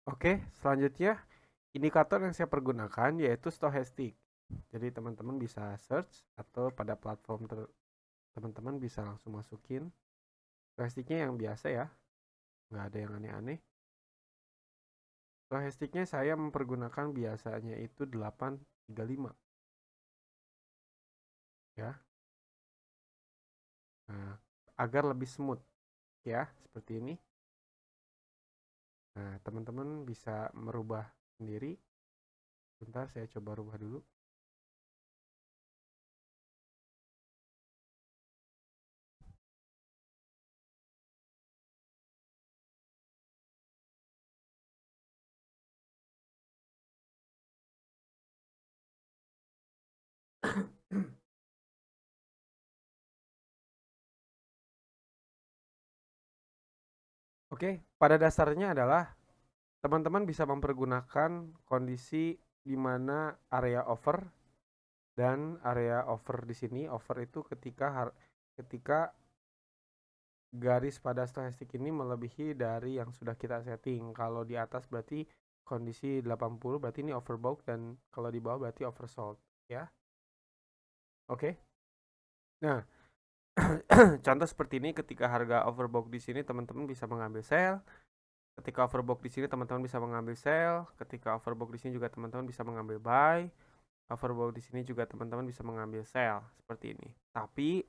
Oke, selanjutnya indikator yang saya pergunakan yaitu stochastic. Jadi teman-teman bisa search atau pada platform teman-teman bisa langsung masukin stochasticnya yang biasa ya, nggak ada yang aneh-aneh. Stochasticnya saya mempergunakan biasanya itu 835 ya. Nah, agar lebih smooth ya, seperti ini. Nah, teman-teman bisa merubah sendiri. Bentar, saya coba rubah dulu. Oke, pada dasarnya adalah teman-teman bisa mempergunakan kondisi di mana area over dan area over di sini. Over itu ketika garis pada stochastic ini melebihi dari yang sudah kita setting. Kalau di atas berarti kondisi 80, berarti ini overbought, dan kalau di bawah berarti oversold ya. Oke. Nah, contoh seperti ini ketika harga overbought di sini teman-teman bisa mengambil sell. Ketika overbought di sini teman-teman bisa mengambil sell. Ketika overbought di sini juga teman-teman bisa mengambil buy. Overbought di sini juga teman-teman bisa mengambil sell seperti ini. Tapi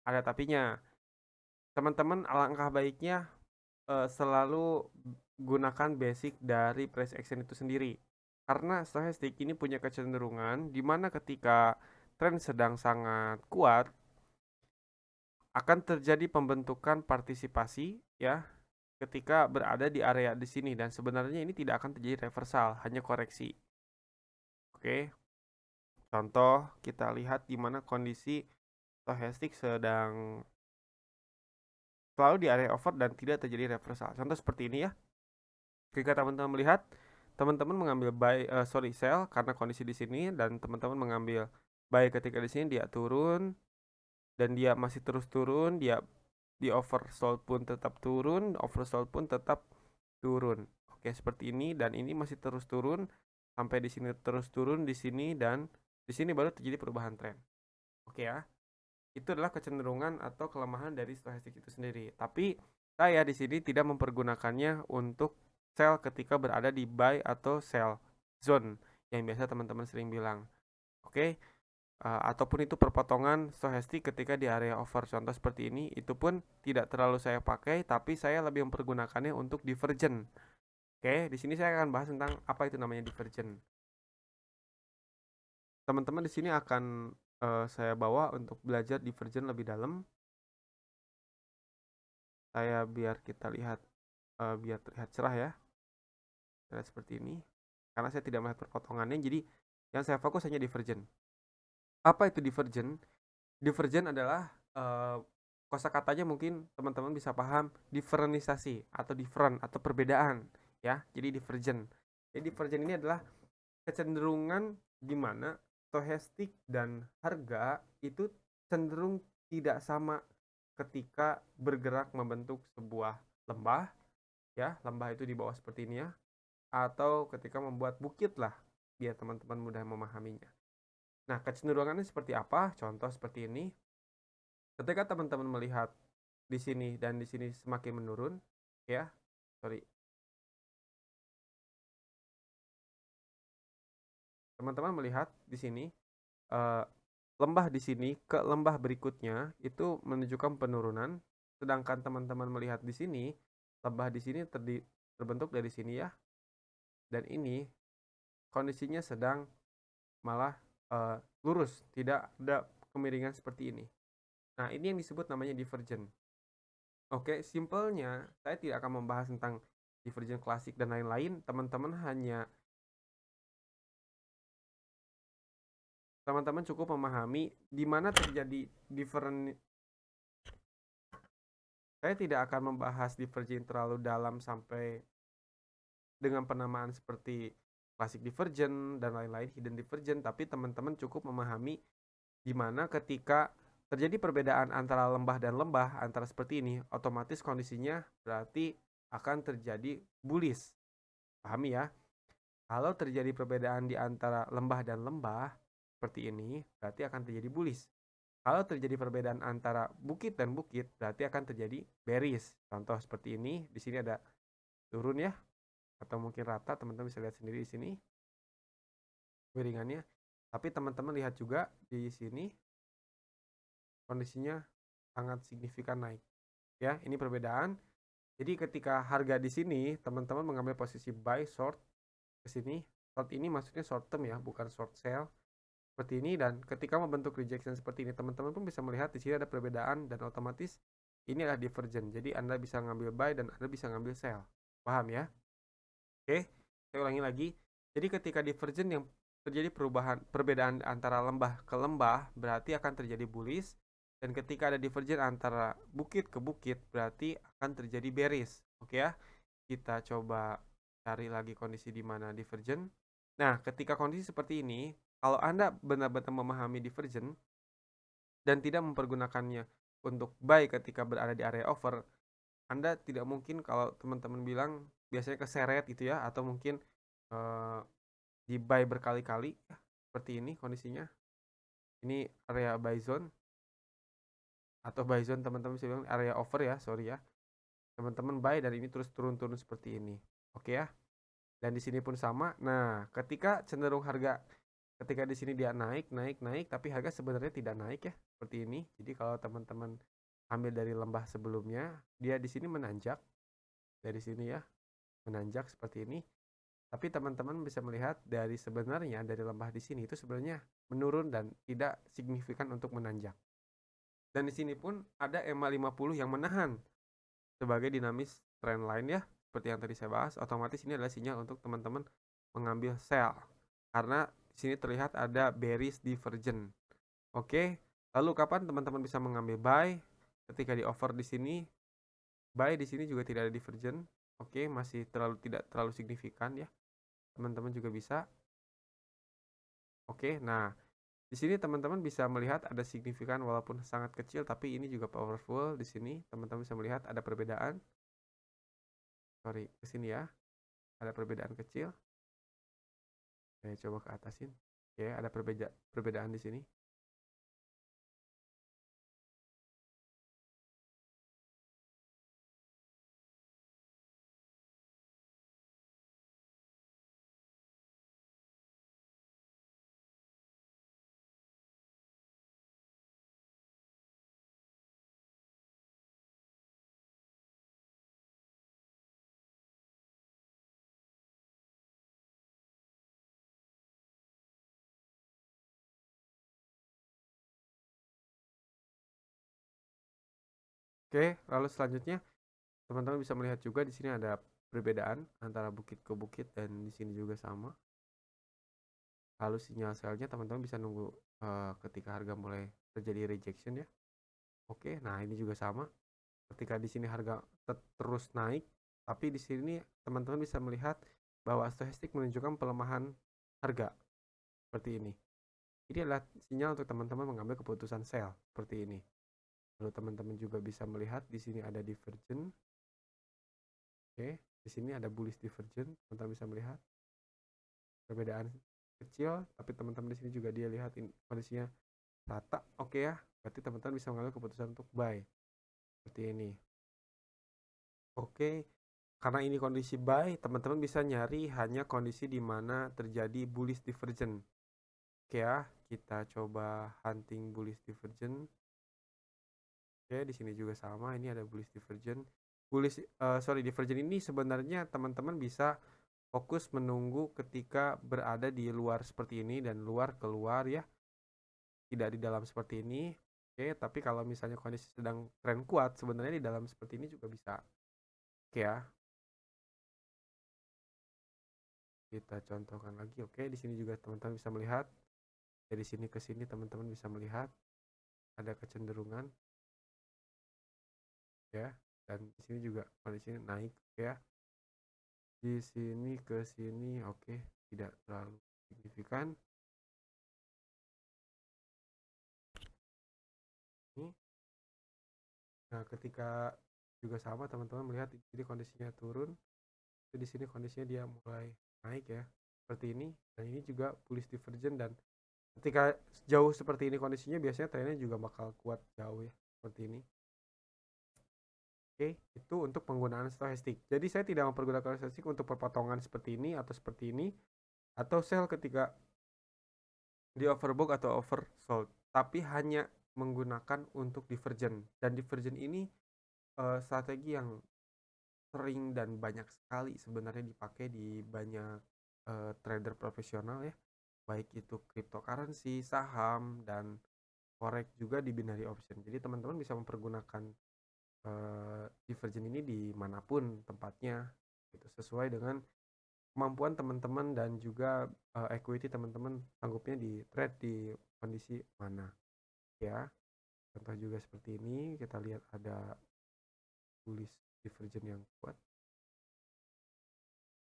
ada tapinya. Teman-teman alangkah baiknya selalu gunakan basic dari price action itu sendiri. Karena stochastic ini punya kecenderungan di mana ketika tren sedang sangat kuat akan terjadi pembentukan partisipasi ya ketika berada di area di sini, dan sebenarnya ini tidak akan terjadi reversal, hanya koreksi. Oke. Contoh kita lihat di mana kondisi stochastic sedang selalu di area over dan tidak terjadi reversal. Contoh seperti ini ya. Ketika teman-teman melihat teman-teman mengambil sell karena kondisi di sini, dan teman-teman mengambil buy ketika di sini dia turun dan dia masih terus turun, dia di oversold pun tetap turun, oversold pun tetap turun. Oke, seperti ini, dan ini masih terus turun sampai di sini terus turun di sini, dan di sini baru terjadi perubahan tren. Oke ya. Itu adalah kecenderungan atau kelemahan dari stochastic itu sendiri. Tapi saya di sini tidak mempergunakannya untuk sell ketika berada di buy atau sell zone yang biasa teman-teman sering bilang. Oke, ataupun itu perpotongan stochastic ketika di area over. Contoh seperti ini, itu pun tidak terlalu saya pakai, tapi saya lebih mempergunakannya untuk divergent. Oke, di sini saya akan bahas tentang apa itu namanya divergent. Teman-teman di sini akan saya bawa untuk belajar divergent lebih dalam. Saya biar kita lihat biar terlihat cerah ya. Terlihat seperti ini. Karena saya tidak melihat perpotongannya, jadi yang saya fokus hanya divergent. Apa itu divergent? Divergent adalah kosakatanya mungkin teman-teman bisa paham, diferenisasi atau different atau perbedaan ya. Jadi divergent. Jadi divergent ini adalah kecenderungan di mana stochastic dan harga itu cenderung tidak sama ketika bergerak membentuk sebuah lembah ya. Lembah itu di bawah seperti ini ya, atau ketika membuat bukit lah, biar teman-teman mudah memahaminya. Nah, kecenderungannya seperti apa? Contoh seperti ini. Ketika teman-teman melihat di sini dan di sini semakin menurun ya. Sorry. Teman-teman melihat di sini eh, lembah di sini ke lembah berikutnya itu menunjukkan penurunan, sedangkan teman-teman melihat di sini lembah di sini terbentuk dari sini ya, dan ini kondisinya sedang malah lurus, tidak ada kemiringan seperti ini. Nah, ini yang disebut namanya divergent. Oke, simpelnya saya tidak akan membahas tentang divergent klasik dan lain-lain. Teman-teman cukup memahami di mana terjadi different. Saya tidak akan membahas divergent terlalu dalam sampai dengan penamaan seperti classic divergent dan lain-lain, hidden divergent, tapi teman-teman cukup memahami di mana ketika terjadi perbedaan antara lembah dan lembah, antara seperti ini, otomatis kondisinya berarti akan terjadi bullish Pahami ya. Kalau terjadi perbedaan di antara lembah dan lembah seperti ini, berarti akan terjadi bullish. Kalau terjadi perbedaan antara bukit dan bukit, berarti akan terjadi bearish. Contoh seperti ini, di sini ada turun ya, atau mungkin rata, teman-teman bisa lihat sendiri di sini miringannya. Tapi teman-teman lihat juga di sini kondisinya sangat signifikan naik. Ya, ini perbedaan. Jadi ketika harga di sini, teman-teman mengambil posisi buy short ke sini. Short ini maksudnya short term ya, bukan short sell. Seperti ini, dan ketika membentuk rejection seperti ini, teman-teman pun bisa melihat di sini ada perbedaan dan otomatis ini adalah divergent. Jadi Anda bisa ngambil buy dan Anda bisa ngambil sell. Paham ya? Oke, saya ulangi lagi. Jadi ketika divergent yang terjadi perbedaan antara lembah ke lembah berarti akan terjadi bullish, dan ketika ada divergent antara bukit ke bukit berarti akan terjadi bearish. Oke ya. Kita coba cari lagi kondisi di mana divergent. Nah, ketika kondisi seperti ini, kalau Anda benar-benar memahami divergent dan tidak mempergunakannya untuk buy ketika berada di area over, Anda tidak mungkin, kalau teman-teman bilang biasanya keseret gitu ya, atau mungkin eh, di buy berkali-kali seperti ini kondisinya. Ini area buy zone, atau buy zone teman-teman bisa bilang area over ya, sorry ya. Teman-teman buy dan ini terus turun-turun seperti ini. Oke ya. Dan di sini pun sama. Nah, ketika cenderung harga, ketika di sini dia naik, naik, naik, tapi harga sebenarnya tidak naik ya, seperti ini. Jadi kalau teman-teman ambil dari lembah sebelumnya, dia di sini menanjak dari sini ya, menanjak seperti ini. Tapi teman-teman bisa melihat dari sebenarnya dari lembah di sini itu sebenarnya menurun dan tidak signifikan untuk menanjak. Dan di sini pun ada EMA 50 yang menahan sebagai dinamis trend line ya, seperti yang tadi saya bahas. Otomatis ini adalah sinyal untuk teman-teman mengambil sell karena di sini terlihat ada bearish divergent. Oke, lalu kapan teman-teman bisa mengambil buy? Ketika di over di sini, buy di sini juga tidak ada divergent. Oke, masih tidak terlalu signifikan ya. Teman-teman juga bisa. Oke, nah di sini teman-teman bisa melihat ada signifikan walaupun sangat kecil, tapi ini juga powerful. Di sini teman-teman bisa melihat ada perbedaan. Sorry, ke sini ya. Ada perbedaan kecil. Saya coba ke atasin. Oke, ada perbedaan di sini. Oke, lalu selanjutnya teman-teman bisa melihat juga di sini ada perbedaan antara bukit ke bukit dan di sini juga sama. Lalu sinyal sellnya teman-teman bisa nunggu ketika harga mulai terjadi rejection ya. Oke, nah ini juga sama. Ketika di sini harga terus naik, tapi di sini teman-teman bisa melihat bahwa stochastic menunjukkan pelemahan harga seperti ini. Ini adalah sinyal untuk teman-teman mengambil keputusan sell seperti ini. Lalu teman-teman juga bisa melihat di sini ada divergent. Oke, di sini ada bullish divergent. Teman-teman bisa melihat perbedaan kecil, tapi teman-teman di sini juga dia lihat kondisinya rata. Oke ya, berarti teman-teman bisa mengambil keputusan untuk buy seperti ini. Oke, karena ini kondisi buy, teman-teman bisa nyari hanya kondisi di mana terjadi bullish divergent. Oke ya, kita coba hunting bullish divergent. Oke, di sini juga sama, ini ada bullish divergent. Divergent ini sebenarnya teman-teman bisa fokus menunggu ketika berada di luar seperti ini dan luar keluar ya, tidak di dalam seperti ini. Oke, tapi kalau misalnya kondisi sedang tren kuat, sebenarnya di dalam seperti ini juga bisa. Oke ya, kita contohkan lagi. Oke, di sini juga teman-teman bisa melihat dari sini ke sini, teman-teman bisa melihat ada kecenderungan ya, dan di sini juga kondisinya naik ya. Di sini ke sini, oke, tidak terlalu signifikan. Ini. Nah, ketika juga sama teman-teman melihat jadi kondisinya turun, di sini kondisinya dia mulai naik ya, seperti ini. Dan ini juga bullish divergent, dan ketika jauh seperti ini kondisinya biasanya trennya juga bakal kuat jauh ya, seperti ini. Oke, itu untuk penggunaan stochastic. Jadi saya tidak mempergunakan stochastic untuk perpotongan seperti ini atau seperti ini, atau sell ketika di overbought atau oversold, tapi hanya menggunakan untuk divergent. Dan divergent ini strategi yang sering dan banyak sekali sebenarnya dipakai di banyak trader profesional ya, baik itu cryptocurrency, saham, dan forex, juga di binary option. Jadi teman-teman bisa mempergunakan divergent ini dimanapun tempatnya gitu, sesuai dengan kemampuan teman-teman dan juga equity teman-teman sanggupnya di trade di kondisi mana ya. Contoh juga seperti ini, kita lihat ada bullish divergent yang kuat.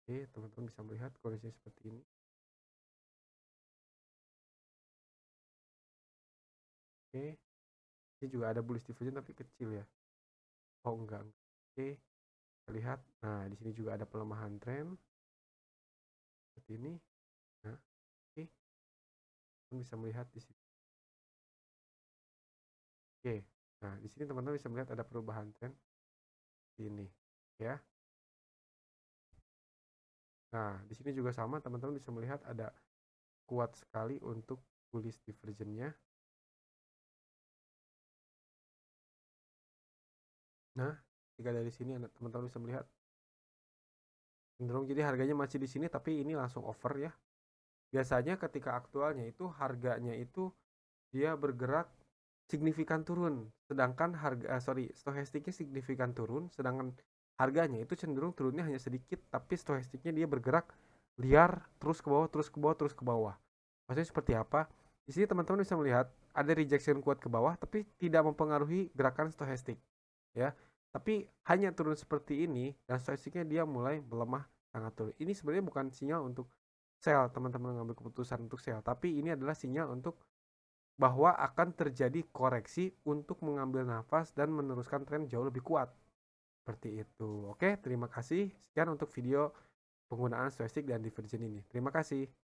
Oke, teman-teman bisa melihat kondisi seperti ini. Oke, ini juga ada bullish divergent tapi kecil ya. Oh enggak. Oke, kita lihat. Nah, di sini juga ada pelemahan tren seperti ini. Nah, oke, teman bisa melihat di sini. Oke, nah di sini teman-teman bisa melihat ada perubahan tren ini ya. Nah, di sini juga sama, teman-teman bisa melihat ada kuat sekali untuk bullish divergentnya. Nah, jika dari sini teman-teman bisa melihat cenderung, jadi harganya masih di sini tapi ini langsung over ya. Biasanya ketika aktualnya itu harganya itu dia bergerak signifikan turun, sedangkan stochasticnya signifikan turun, sedangkan harganya itu cenderung turunnya hanya sedikit, tapi stochasticnya dia bergerak liar terus ke bawah, terus ke bawah, terus ke bawah. Maksudnya seperti apa? Di sini teman-teman bisa melihat ada rejection kuat ke bawah, tapi tidak mempengaruhi gerakan stochastic ya. Tapi hanya turun seperti ini dan stochasticnya dia mulai melemah sangat turun. Ini sebenarnya bukan sinyal untuk sell, teman-teman mengambil keputusan untuk sell, tapi ini adalah sinyal untuk bahwa akan terjadi koreksi untuk mengambil nafas dan meneruskan tren jauh lebih kuat. Seperti itu. Oke, terima kasih. Sekian untuk video penggunaan stochastic dan divergent ini. Terima kasih.